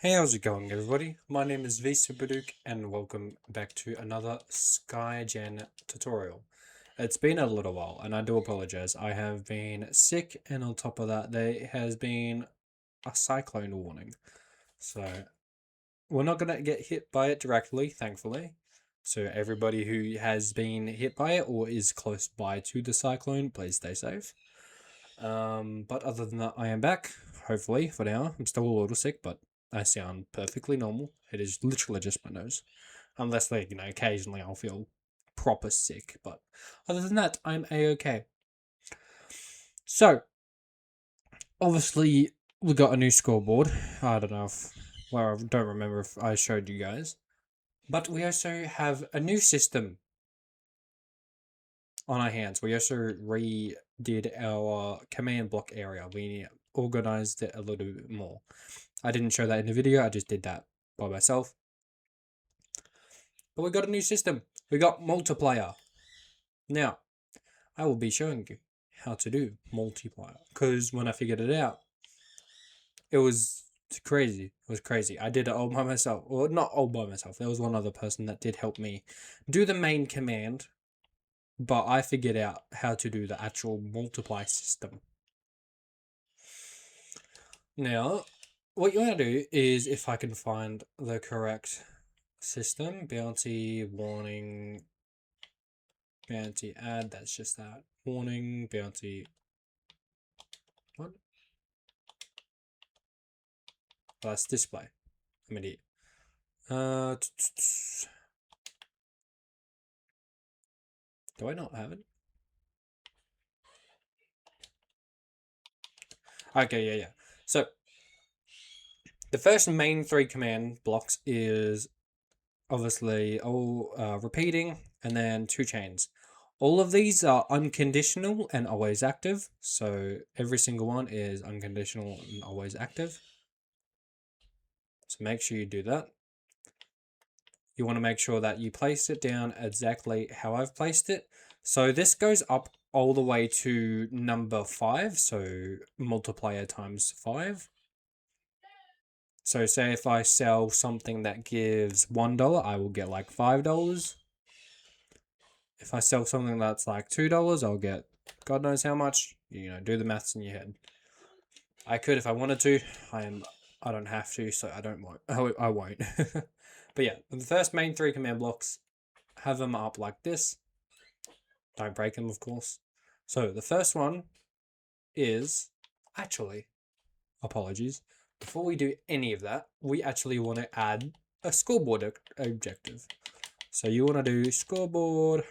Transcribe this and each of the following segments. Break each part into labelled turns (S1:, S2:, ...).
S1: Hey, how's it going, everybody? My name is Vsupaduk, and welcome back to another Skygen tutorial. It's been a little while, and I do apologize. I have been sick, and on top of that, there has been a cyclone warning. So, we're not going to get hit by it directly, thankfully. So, everybody who has been hit by it or is close by to the cyclone, please stay safe. But other than that, I am back, hopefully, for now. I'm still a little sick, but I sound perfectly normal. It is literally just my nose. Unless, like, occasionally I'll feel proper sick. But other than that, I'm A-okay. So, obviously, we got a new scoreboard. I don't know if... Well, I don't remember if I showed you guys. But we also have a new system on our hands. We also redid our command block area. We organized it a little bit more. I didn't show that in the video, I just did that by myself. But we got a new system. We got multiplier. Now, I will be showing you how to do multiplier. Because when I figured it out, it was crazy. It was crazy. I did it all by myself. Well, not all by myself. There was one other person that did help me do the main command. But I figured out how to do the actual multiply system. Now, what you want to do is, if I can find the correct system, bounty, warning, bounty add, that's just that. Warning, bounty. What? Oh, that's display. I'm an idiot. Do I not have it? Okay, yeah. So, the first main three command blocks is obviously all repeating and then two chains. All of these are unconditional and always active. So every single one is unconditional and always active. So make sure you do that. You want to make sure that you place it down exactly how I've placed it. So this goes up all the way to number 5. So multiplier times 5. So say if I sell something that gives $1, I will get like $5. If I sell something that's like $2, I'll get God knows how much. Do the maths in your head. I could if I wanted to. I don't have to, so I won't. But yeah, the first main three command blocks, have them up like this. Don't break them, of course. So the first one is actually, apologies. Before we do any of that, we actually want to add a scoreboard objective. So you want to do scoreboard.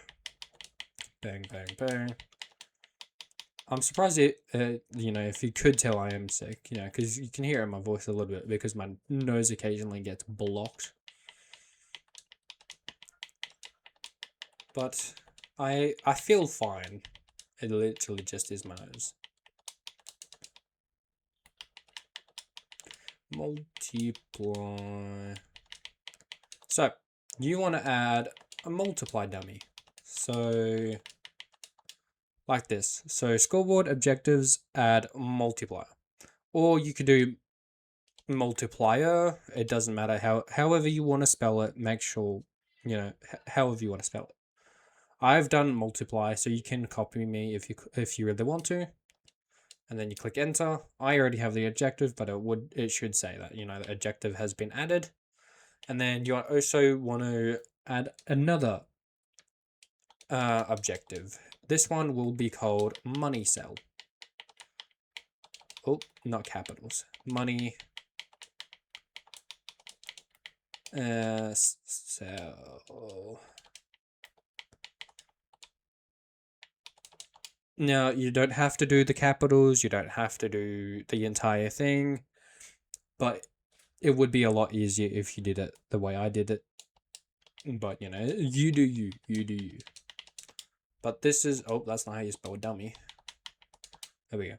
S1: Bang, bang, bang. I'm surprised if you could tell I am sick, because you can hear it in my voice a little bit because my nose occasionally gets blocked. But I feel fine. It literally just is my nose. Multiply. So, you want to add a multiply dummy. So, like this. So, scoreboard objectives, add multiplier. Or you could do multiplier. It doesn't matter however you want to spell it. Make sure, however you want to spell it. I've done multiply, so you can copy me if you really want to. And then you click enter. I already have the objective, but it should say that, the objective has been added. And then you also want to add another objective. This one will be called money sell. Oh, not capitals. Money sell. Now, you don't have to do the capitals, you don't have to do the entire thing, but it would be a lot easier if you did it the way I did it. But, you do you do you. But this is, oh, that's not how you spell dummy. There we go.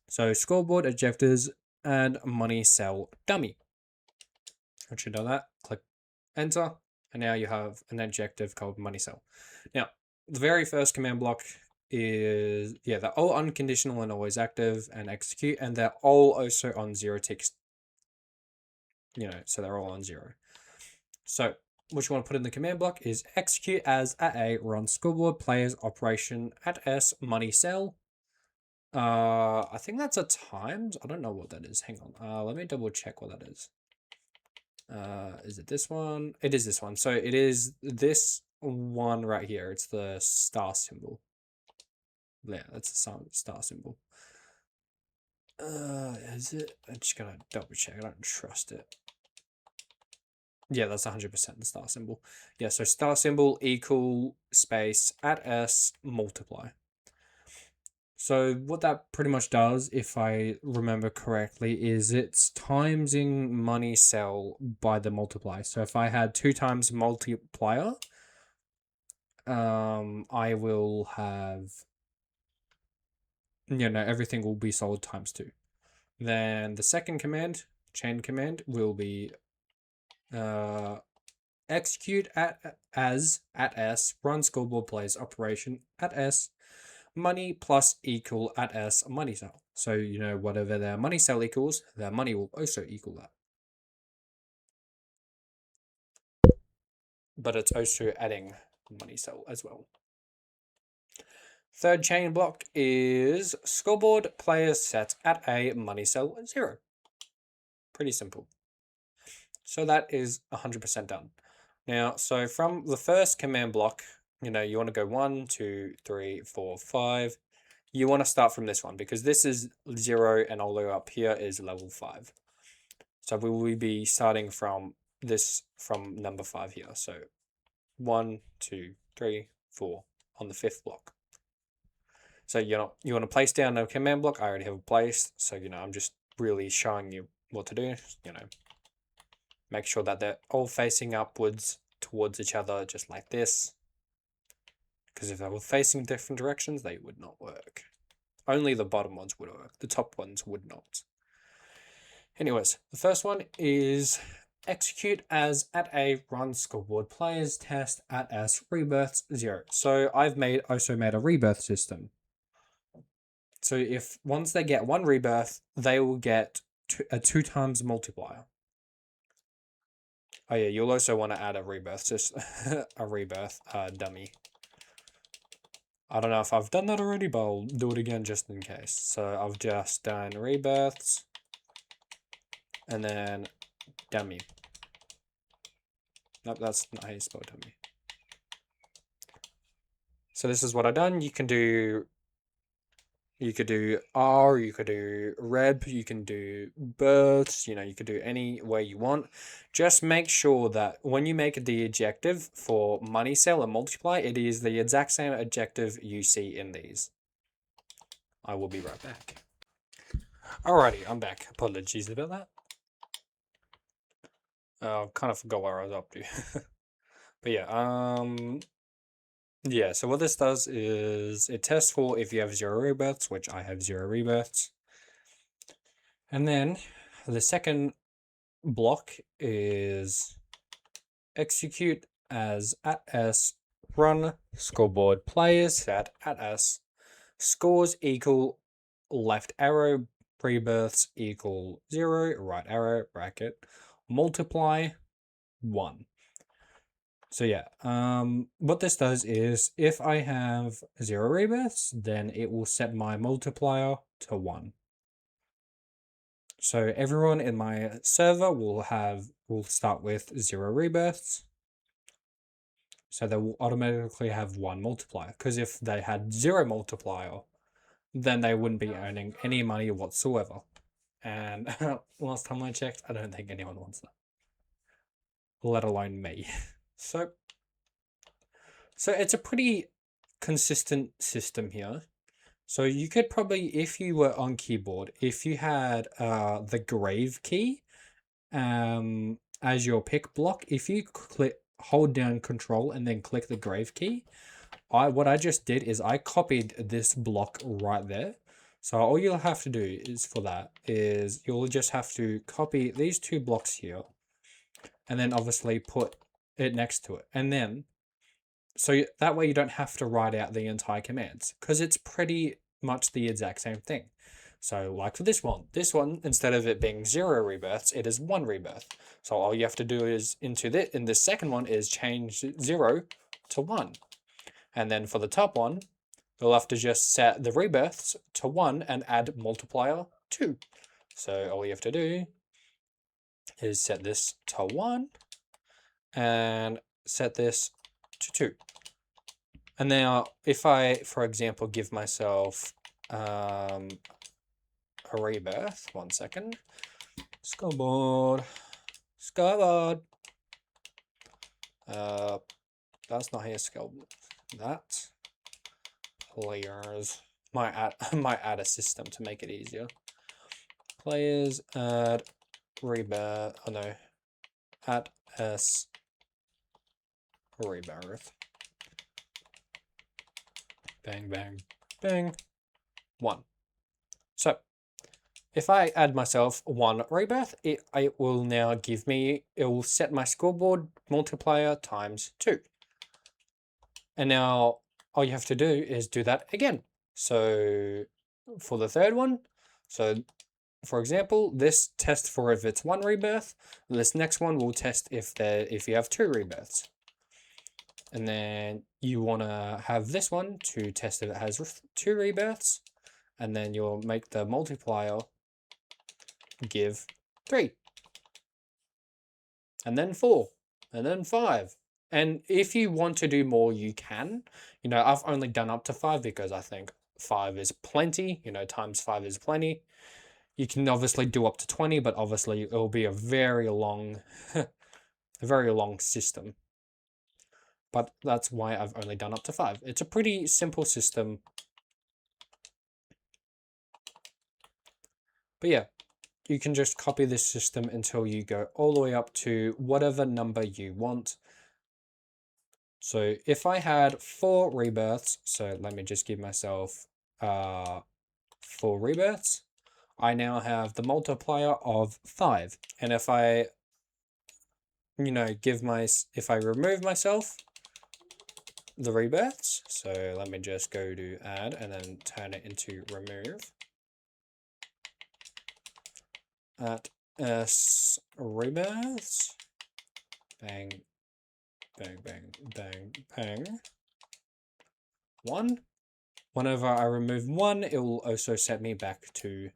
S1: So, scoreboard, objectives, and money sell dummy. Once you've done that, click enter, and now you have an objective called money sell. Now, the very first command block is, they're all unconditional and always active and execute, and they're all also on 0 ticks. so they're all on 0. So what you want to put in the command block is execute as at A, run scoreboard, players, operation at S, money sell. I think that's a times. I don't know what that is. Hang on. Let me double check what that is. Is it this one? It is this one. So it is this one right here. It's the star symbol. Yeah, that's the star symbol. Is it? I'm just gonna double check. I don't trust it. Yeah, that's 100% the star symbol. Yeah, so star symbol equal space at S multiply. So what that pretty much does, if I remember correctly, is it's timesing money sell by the multiply. So if I had 2 times multiplier, I will have, everything will be sold times 2. Then the second command, chain command, will be execute at S, run scoreboard plays operation at S, money plus equal at S money sell. So, whatever their money sell equals, their money will also equal that. But it's also adding money sell as well. Third chain block is scoreboard players set at A, money sell 0. Pretty simple. So that is 100% done. Now, so from the first command block, you want to go 1, 2, 3, 4, 5. You want to start from this one because this is 0 and all the way up here is level 5. So we will be starting from number 5 here. So 1, 2, 3, 4 on the 5th block. So you want to place down a command block. I already have a place. So I'm just really showing you what to do. Make sure that they're all facing upwards towards each other, just like this. Because if they were facing different directions, they would not work. Only the bottom ones would work. The top ones would not. Anyways, the first one is execute as at A, run scoreboard players test at S, rebirths 0. So I've also made a rebirth system. So if once they get 1 rebirth, they will get a 2 times multiplier. Oh yeah, you'll also want to add a rebirth dummy. I don't know if I've done that already, but I'll do it again just in case. So I've just done rebirths and then dummy. Nope, that's not how you spell dummy. So this is what I've done. You could do R, you could do reb, you can do births, you could do any way you want. Just make sure that when you make the objective for money sell and multiply, it is the exact same objective you see in these. I will be right back. Alrighty, I'm back. Apologies about that. I kind of forgot where I was up to. But yeah, so what this does is it tests for if you have 0 rebirths, which I have 0 rebirths. And then the second block is execute as at S, run scoreboard players set at S, scores equal left arrow, rebirths equal 0, right arrow, bracket, multiply 1. So yeah, what this does is if I have 0 rebirths, then it will set my multiplier to 1. So everyone in my server will start with 0 rebirths. So they will automatically have 1 multiplier. Because if they had 0 multiplier, then they wouldn't be earning any money whatsoever. And last time I checked, I don't think anyone wants that. Let alone me. So it's a pretty consistent system here. So you could probably, if you were on keyboard, if you had the grave key as your pick block, if you hold down Control and then click the grave key, what I just did is I copied this block right there. So all you'll have to do is you'll just have to copy these 2 blocks here and then obviously put it next to it. And then, so that way you don't have to write out the entire commands because it's pretty much the exact same thing. So like for this one, instead of it being 0 rebirths, it is 1 rebirth. So all you have to do is in this second one is change 0 to 1. And then for the top one, you'll have to just set the rebirths to 1 and add multiplier 2. So all you have to do is set this to 1 and set this to 2. And now if I, for example, give myself a rebirth, 1 second, scoreboard, that's not here, scoreboard, that, players, might add a system to make it easier. Players add rebirth, oh no, add s rebirth. Bang, bang, bang. 1. So if I add myself 1 rebirth, it will now give me, it will set my scoreboard multiplier times 2. And now all you have to do is do that again. So for the third one, so for example, this tests for if it's 1 rebirth. This next one will test if you have 2 rebirths. And then you want to have this one to test if it has 2 rebirths. And then you'll make the multiplier give 3. And then 4. And then 5. And if you want to do more, you can. You know, I've only done up to 5 because I think 5 is plenty. You know, times 5 is plenty. You can obviously do up to 20, but obviously it'll be a very long, a very long system. But that's why I've only done up to 5. It's a pretty simple system. But yeah, you can just copy this system until you go all the way up to whatever number you want. So if I had 4 rebirths, so let me just give myself 4 rebirths, I now have the multiplier of 5. And if I, you know, if I remove myself the rebirths, so let me just go to add and then turn it into remove. At s rebirths, bang, bang, bang, bang, bang, 1. Whenever I remove 1, it will also set me back to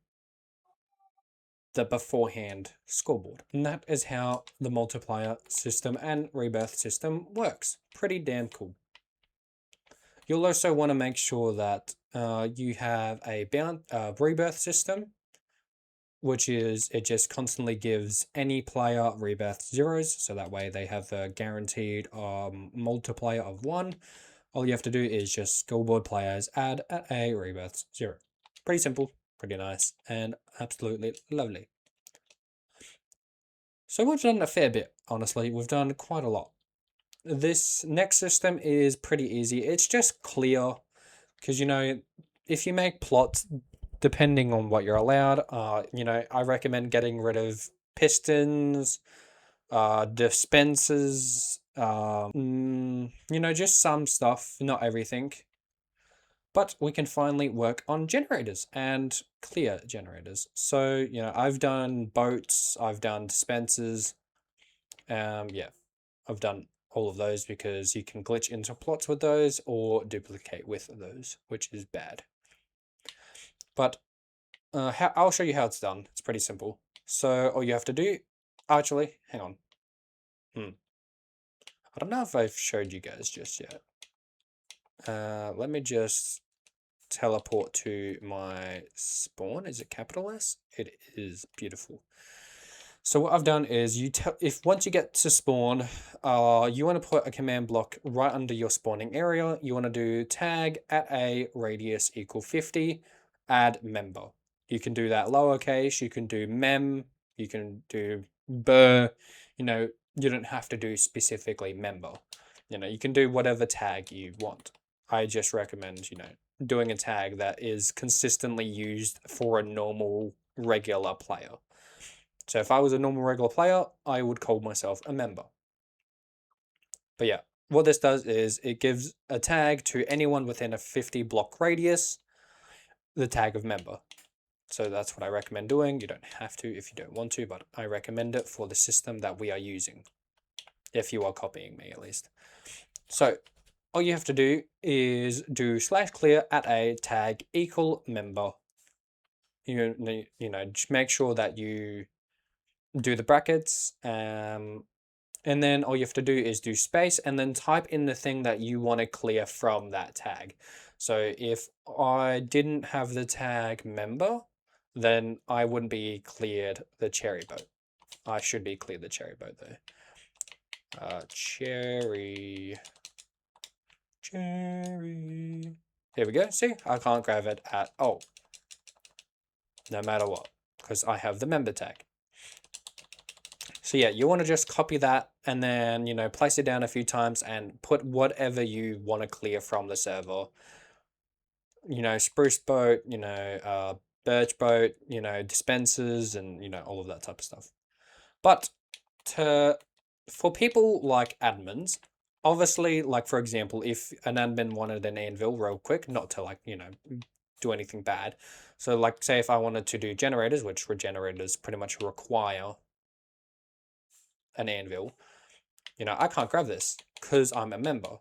S1: the beforehand scoreboard. And that is how the multiplier system and rebirth system works. Pretty damn cool. You'll also want to make sure that you have a rebirth system, which is it just constantly gives any player rebirth 0s, so that way they have a guaranteed multiplier of 1. All you have to do is just scoreboard players add at a rebirth 0. Pretty simple, pretty nice, and absolutely lovely. So we've done a fair bit, honestly. We've done quite a lot. This next system is pretty easy. It's just clear, because, you know, if you make plots, depending on what you're allowed, you know, I recommend getting rid of pistons, dispensers, you know, just some stuff, not everything. But we can finally work on generators and clear generators. So, you know, I've done boats, I've done dispensers, yeah, I've done all of those because you can glitch into plots with those or duplicate with those, which is bad. But I'll show you how it's done. It's pretty simple. So all you have to do, actually, hang on. I don't know if I've showed you guys just yet. Let me just teleport to my spawn. Is it capital S? It is. Beautiful. So what I've done is once you get to spawn, you want to put a command block right under your spawning area. You want to do tag at a radius equal 50, add member. You can do that lowercase, you can do mem, you can do burr, you know, you don't have to do specifically member. You know, you can do whatever tag you want. I just recommend, you know, doing a tag that is consistently used for a normal regular player. So if I was a normal regular player, I would call myself a member. But yeah, what this does is it gives a tag to anyone within a 50 block radius, the tag of member. So that's what I recommend doing. You don't have to if you don't want to, but I recommend it for the system that we are using, if you are copying me at least. So all you have to do is do /clear at a tag equal member. You know, just make sure that you do the brackets, and then all you have to do is do space and then type in the thing that you want to clear from that tag. So if I didn't have the tag member, then I wouldn't be cleared the cherry boat. I should be cleared the cherry boat though. Cherry. Here we go. See, I can't grab it at all. No matter what, because I have the member tag. So yeah, you want to just copy that and then, you know, place it down a few times and put whatever you want to clear from the server. You know, spruce boat, you know, birch boat, you know, dispensers and, you know, all of that type of stuff. But for people like admins, obviously, like for example, if an admin wanted an anvil real quick, not to like, you know, do anything bad. So like say if I wanted to do generators, which regenerators pretty much require an anvil, you know, I can't grab this because I'm a member.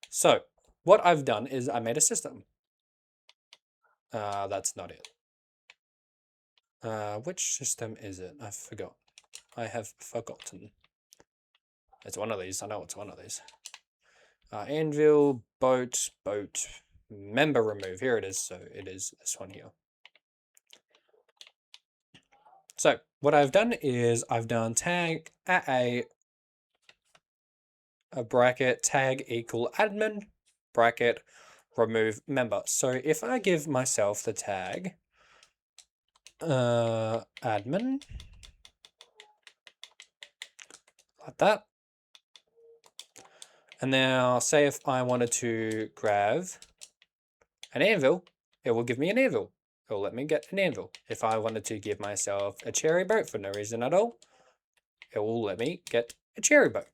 S1: So what I've done is I made a system. That's not it. Which system is it? I forgot. I have forgotten. It's one of these. I know it's one of these. Anvil, boat, member remove. Here it is. So it is this one here. So what I've done is I've done tag at a bracket tag equal admin bracket remove member. So if I give myself the tag admin like that, and now say if I wanted to grab an anvil, it will give me an anvil. It will let me get an anvil. If I wanted to give myself a cherry boat for no reason at all, it will let me get a cherry boat.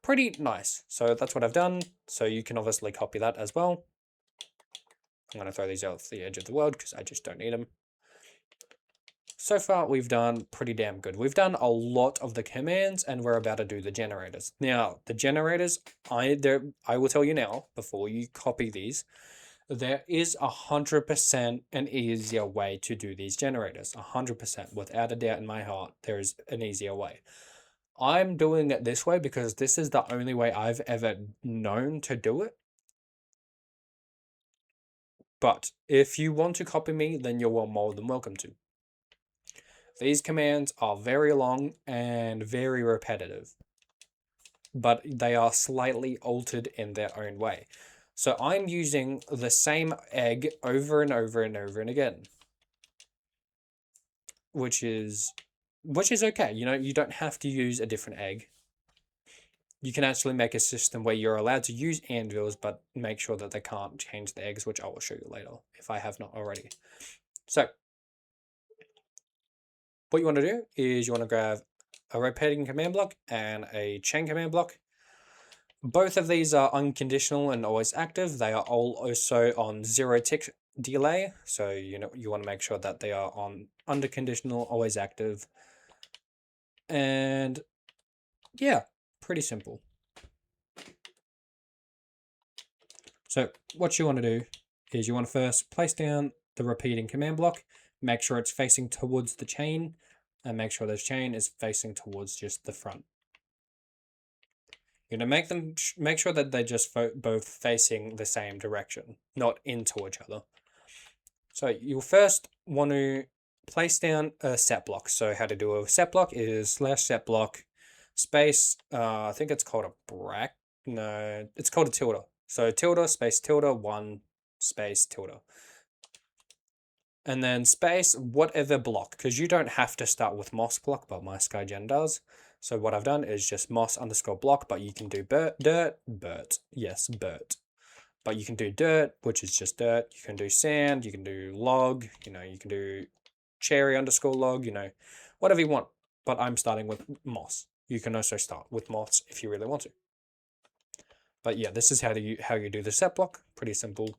S1: Pretty nice. So that's what I've done. So you can obviously copy that as well. I'm going to throw these off the edge of the world because I just don't need them. So far, we've done pretty damn good. We've done a lot of the commands, and we're about to do the generators. Now, the generators, I will tell you now, before you copy these, there is 100% an easier way to do these generators. 100%, without a doubt in my heart, there is an easier way. I'm doing it this way because this is the only way I've ever known to do it. But if you want to copy me, then you're more than welcome to. These commands are very long and very repetitive, but they are slightly altered in their own way. So I'm using the same egg over and over and over and again, which is okay. You know, you don't have to use a different egg. You can actually make a system where you're allowed to use anvils, but make sure that they can't change the eggs, which I will show you later if I have not already. So what you want to do is you want to grab a rotating command block and a chain command block. Both of these are unconditional and always active. They are all also on 0 tick delay. So, you know, you want to make sure that they are on under conditional, always active. And yeah, pretty simple. So what you want to do is you want to first place down the repeating command block, make sure it's facing towards the chain, and make sure this chain is facing towards just the front. You're going to make sure that they're just both facing the same direction, not into each other. So you'll first want to place down a set block. So how to do a set block is /set block space. I think it's called a no, it's called a tilde. So tilde space tilde 1 space tilde. And then space whatever block, because you don't have to start with moss block, but my Skygen does. So what I've done is just moss underscore block, but you can do dirt. Yes, Bert. But you can do dirt, which is just dirt. You can do sand, you can do log, you know, you can do cherry underscore log, you know, whatever you want. But I'm starting with moss. You can also start with moss if you really want to. But yeah, this is how you do the set block. Pretty simple.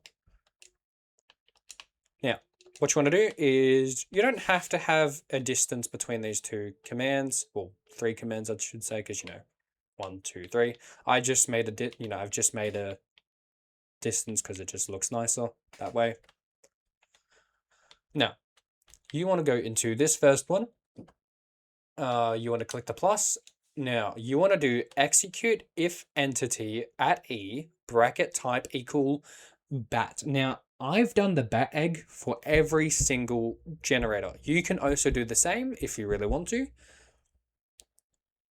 S1: Now, what you want to do is you don't have to have a distance between these two commands, well, 3 commands, I should say, because, 1, 2, 3. I just made I've just made a distance because it just looks nicer that way. Now, you want to go into this first one. You want to click the plus. Now, you want to do execute if entity at E bracket type equal bat. Now, I've done the bat egg for every single generator. You can also do the same if you really want to.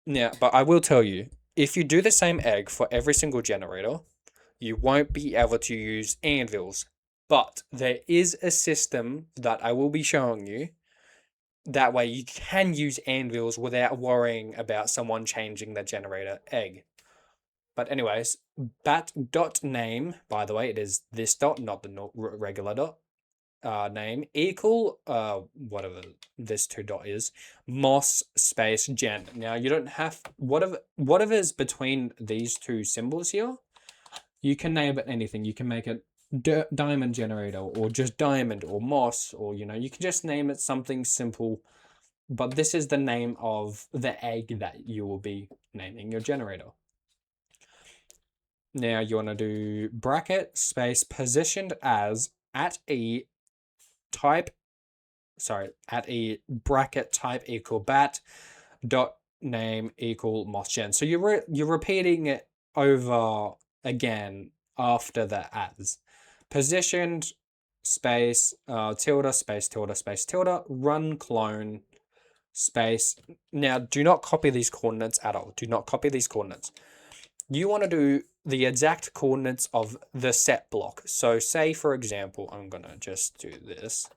S1: Now, but I will tell you, if you do the same egg for every single generator, you won't be able to use anvils. But there is a system that I will be showing you. That way you can use anvils without worrying about someone changing the generator egg. But anyways, bat.name, by the way, it is this dot, not the regular dot, name, equal, whatever this 2 dot is, moss space gen. Now, you don't have, whatever is between these 2 symbols here, you can name it anything. You can make it diamond generator, or just diamond, or moss, or, you can just name it something simple. But this is the name of the egg that you will be naming your generator. Now you want to do bracket space positioned as at E bracket type equal bat dot name equal moss gen. So you're repeating it over again after the as. Positioned space tilde space tilde space tilde run clone space. Now, do not copy these coordinates at all. Do not copy these coordinates. You want to do the exact coordinates of the set block. So say, for example, I'm going to just do this.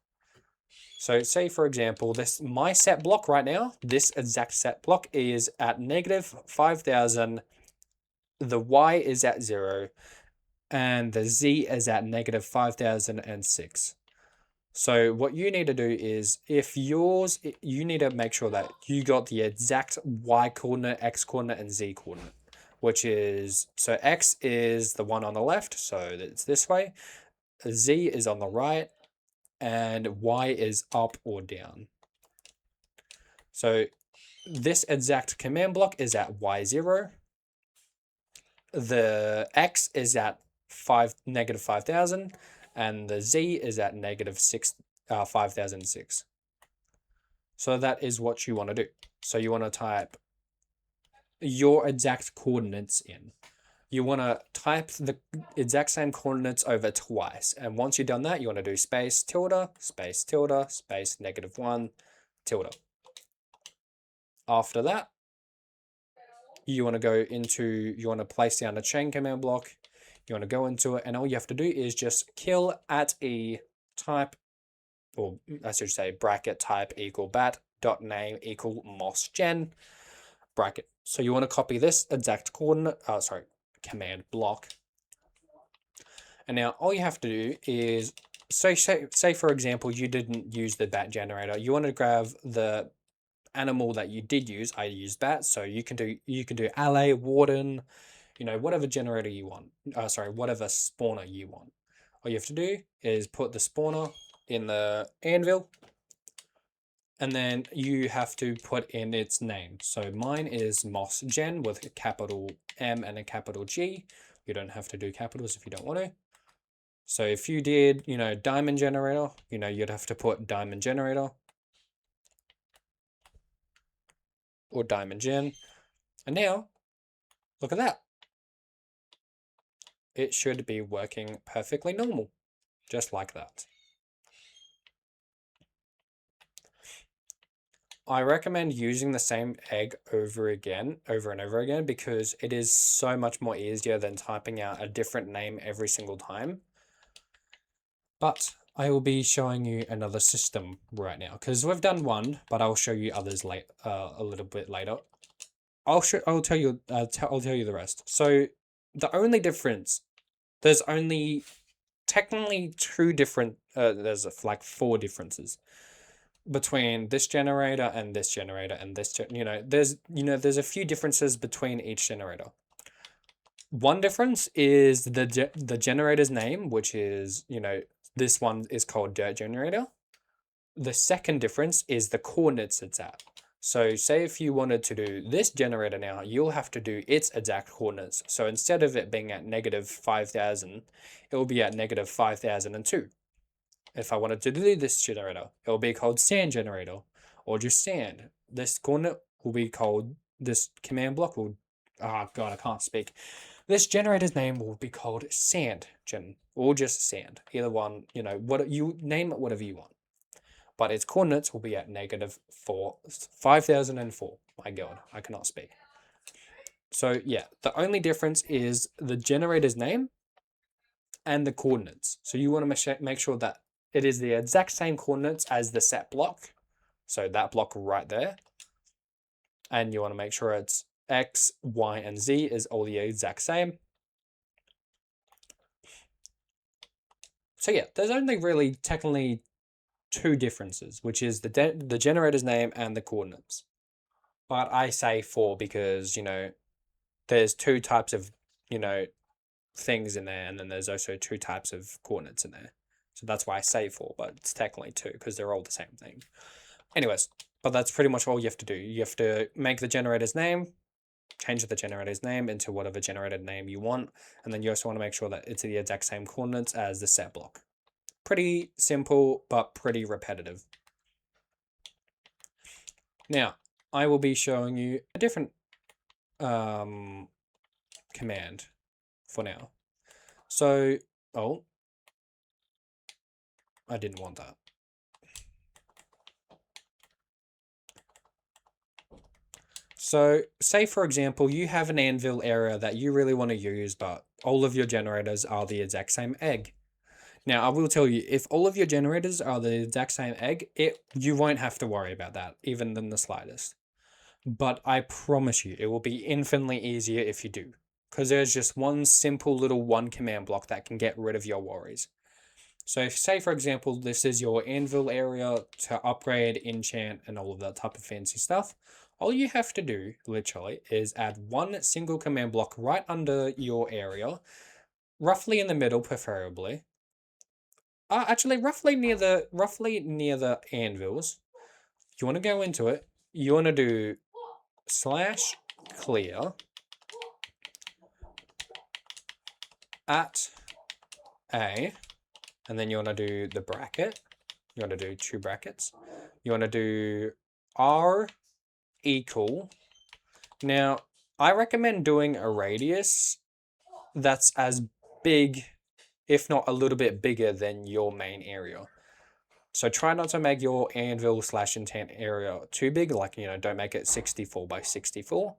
S1: So say, for example, my set block right now, this exact set block is at -5,000. The Y is at 0. And the Z is at -5,006. So what you need to do is, you need to make sure that you got the exact Y coordinate, X coordinate, and Z coordinate, which is, so X is the one on the left, so it's this way, Z is on the right, and Y is up or down. So this exact command block is at Y0. The X is at -5,000, and the Z is at -5,006. So that is what you want to do. So you want to type your exact coordinates in. You want to type the exact same coordinates over twice. And once you've done that, you want to do space tilde, space tilde, space -1, tilde. After that, you want to place down a chain command block. You want to go into it, and all you have to do is just kill at E type, or I should say bracket type equal bat dot name equal moss gen bracket. So you want to copy this exact coordinate, command block. And now all you have to do is, say for example, you didn't use the bat generator. You want to grab the animal that you did use. I used bat, so you can do alley, warden, whatever generator you want. Whatever spawner you want. All you have to do is put the spawner in the anvil, and then you have to put in its name. So mine is moss gen with a capital M and a capital G. You don't have to do capitals if you don't want to. So if you did, diamond generator, you'd have to put diamond generator or diamond gen. And now, look at that. It should be working perfectly normal, just like that. I recommend using the same egg over and over again, because it is so much more easier than typing out a different name every single time. But I will be showing you another system right now, because we've done one, but I'll show you others a little bit later. I'll tell you the rest. So the only difference, there's only technically 2 different, there's like 4 differences between this generator and this generator and this, there's a few differences between each generator. One difference is the generator's name, which is, this one is called dirt generator. the second difference is the coordinates it's at. So say if you wanted to do this generator now, you'll have to do its exact coordinates. So instead of it being at negative 5,000, it will be at negative 5,002. If I wanted to do this generator, it will be called sand generator, or just sand. This coordinate will be called, this command block will, oh god, I can't speak. This generator's name will be called sand gen, or just sand. Either one, you know, what you name it, whatever you want. But its coordinates will be at negative 5,004. My god, I cannot speak. So yeah, the only difference is the generator's name and the coordinates. So you want to make sure that it is the exact same coordinates as the set block. So that block right there. And you want to make sure it's X, Y, and Z is all the exact same. So yeah, there's only really technically two differences, which is the generator's name and the coordinates. But I say 4 because, you know, there's 2 types of, you know, things in there, and then there's also 2 types of coordinates in there. So that's why I say 4, but it's technically 2 because they're all the same thing. Anyways, but that's pretty much all you have to do. You have to make the generator's name, change the generator's name into whatever generator name you want, and then you also want to make sure that it's the exact same coordinates as the set block. Pretty simple, but pretty repetitive. Now, I will be showing you a different command for now. So, oh, I didn't want that. So say for example, you have an anvil area that you really want to use, but all of your generators are the exact same egg. Now, I will tell you, if all of your generators are the exact same egg, you won't have to worry about that, even in the slightest. But I promise you, it will be infinitely easier if you do. Because there's just one simple little one command block that can get rid of your worries. So if, say for example, this is your anvil area to upgrade, enchant, and all of that type of fancy stuff, all you have to do, literally, is add one single command block right under your area, roughly in the middle, preferably. Actually, roughly near the anvils. You want to go into it. You want to do /clear at A, and then you want to do the bracket. You want to do 2 brackets. You want to do R equal. Now, I recommend doing a radius that's as big, if not a little bit bigger than your main area. So try not to make your anvil / enchant area too big, like, you know, don't make it 64 by 64.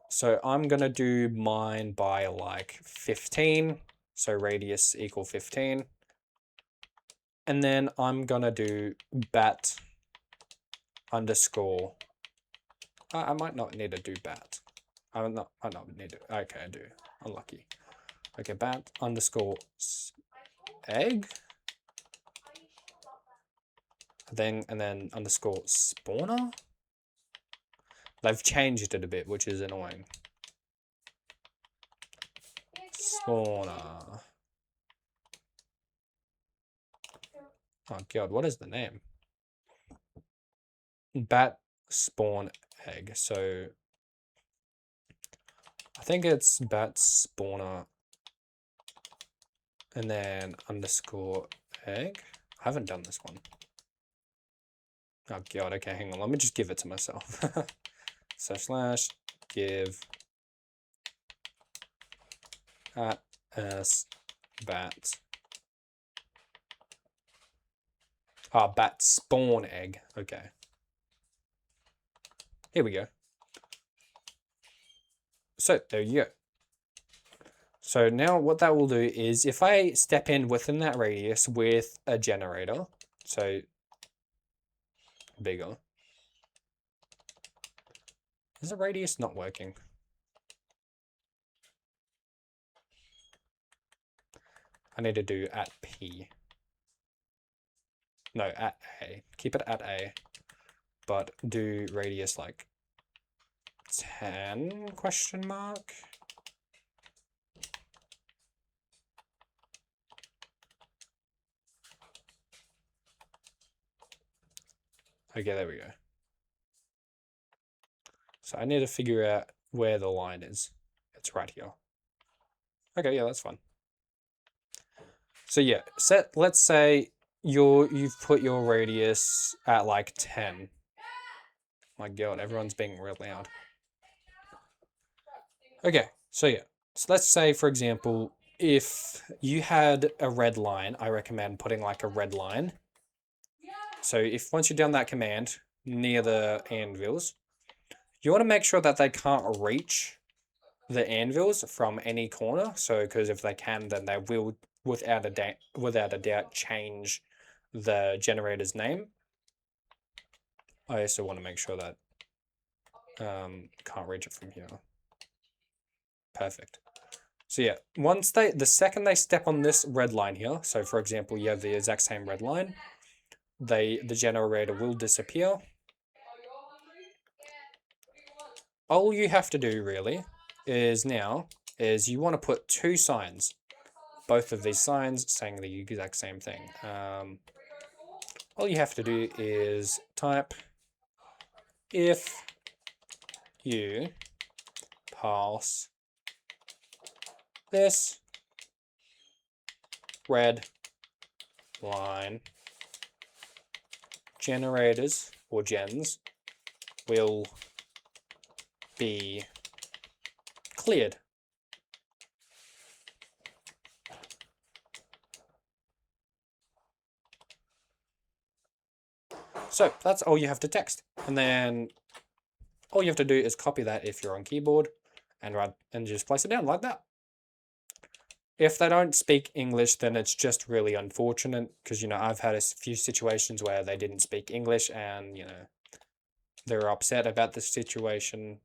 S1: So I'm going to do mine by like 15. So radius equal 15. And then I'm going to do bat underscore. I might not need to do bat. I might not need to. Okay, I do. Unlucky. Okay, bat underscore egg. And then underscore spawner. They've changed it a bit, which is annoying. Spawner. Oh god, what is the name? Bat spawn egg. So I think it's bat spawner and then underscore egg. I haven't done this one. Oh god, okay, hang on. Let me just give it to myself. So / give at s bat. Bat spawn egg. Okay. Here we go. So there you go. So now what that will do is if I step in within that radius with a generator, so bigger. Is the radius not working? I need to do at P. No, at A. Keep it at A. But do radius like 10 question mark? Okay, there we go. So I need to figure out where the line is. It's right here. Okay, yeah, that's fine. So yeah, let's say you've put your radius at like 10. My god, everyone's being real loud. Okay, so yeah. So let's say, for example, if you had a red line, I recommend putting like a red line. So if once you're done that command near the anvils, you want to make sure that they can't reach the anvils from any corner. So because if they can, then they will without a doubt change the generator's name. I also want to make sure that can't reach it from here. Perfect. So yeah, the second they step on this red line here, so for example, you have the exact same red line, the generator will disappear. All you have to do really is you want to put two signs, both of these signs saying the exact same thing. All you have to do is type if you pass this red line, generators or gens will be cleared. So that's all you have to text. And then all you have to do is copy that if you're on keyboard and just place it down like that. If they don't speak English, then it's just really unfortunate because, I've had a few situations where they didn't speak English and, they're upset about the situation.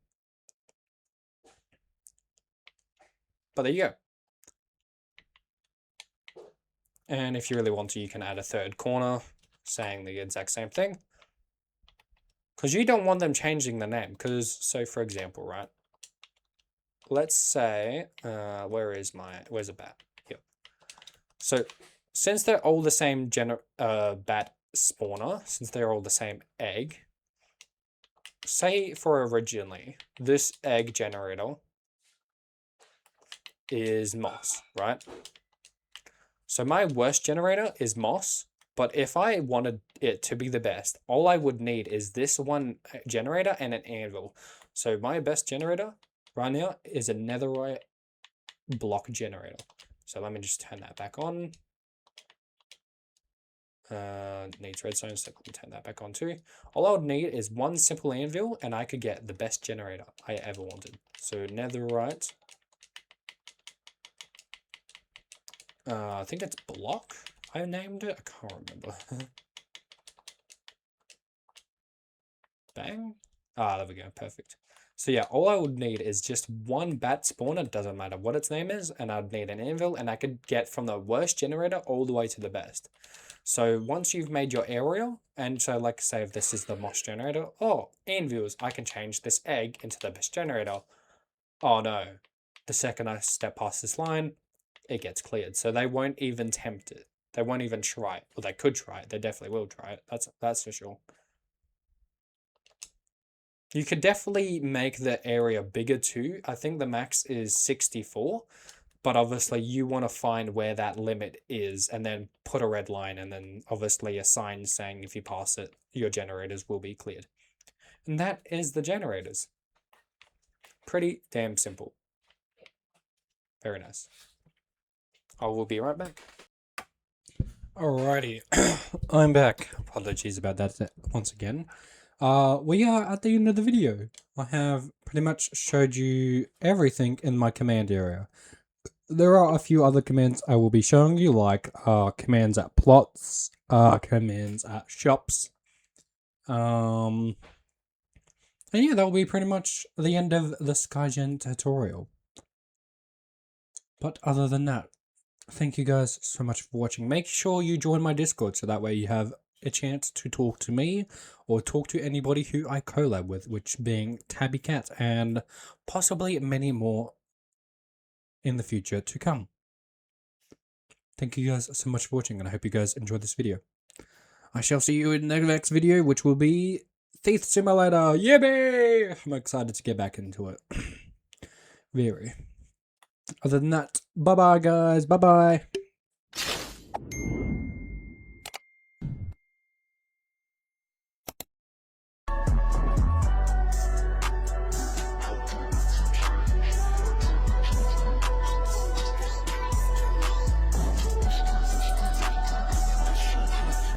S1: But there you go. And if you really want to, you can add a third corner saying the exact same thing. Because you don't want them changing the name. So for example, right? Let's say, where's a bat? Yep. So since they're all the same bat spawner, since they're all the same egg, say for originally, this egg generator is moss, right? So my worst generator is moss, but if I wanted it to be the best, all I would need is this one generator and an anvil. So my best generator right now is a netherite block generator. So let me just turn that back on. Needs redstone, so let me turn that back on too. All I would need is one simple anvil and I could get the best generator I ever wanted. So netherite. I think it's block I named it. I can't remember. Bang. There we go. Perfect. So yeah, all I would need is just one bat spawner, doesn't matter what its name is, and I'd need an anvil, and I could get from the worst generator all the way to the best. So once you've made your area, and so like say if this is the moss generator, anvils, I can change this egg into the best generator. Oh no, the second I step past this line, it gets cleared. So they won't even tempt it. They won't even try it. Well, they could try it. They definitely will try it. That's for sure. You could definitely make the area bigger too. I think the max is 64, but obviously you want to find where that limit is and then put a red line and then obviously a sign saying if you pass it, your generators will be cleared. And that is the generators. Pretty damn simple. Very nice. I will be right back. Alrighty, I'm back. Apologies about that once again. We are at the end of the video. I have pretty much showed you everything in my command area. There are a few other commands I will be showing you, like commands at plots, commands at shops. And yeah, that will be pretty much the end of the Skygen tutorial. But other than that, thank you guys so much for watching. Make sure you join my Discord so that way you have a chance to talk to me or talk to anybody who I collab with, which being Tabby Cat and possibly many more in the future to come. Thank you guys so much for watching and I hope you guys enjoyed this video. I shall see you in the next video, which will be Thief Simulator. Yippee! I'm excited to get back into it. Very. Other than that, bye-bye, guys. Bye-bye.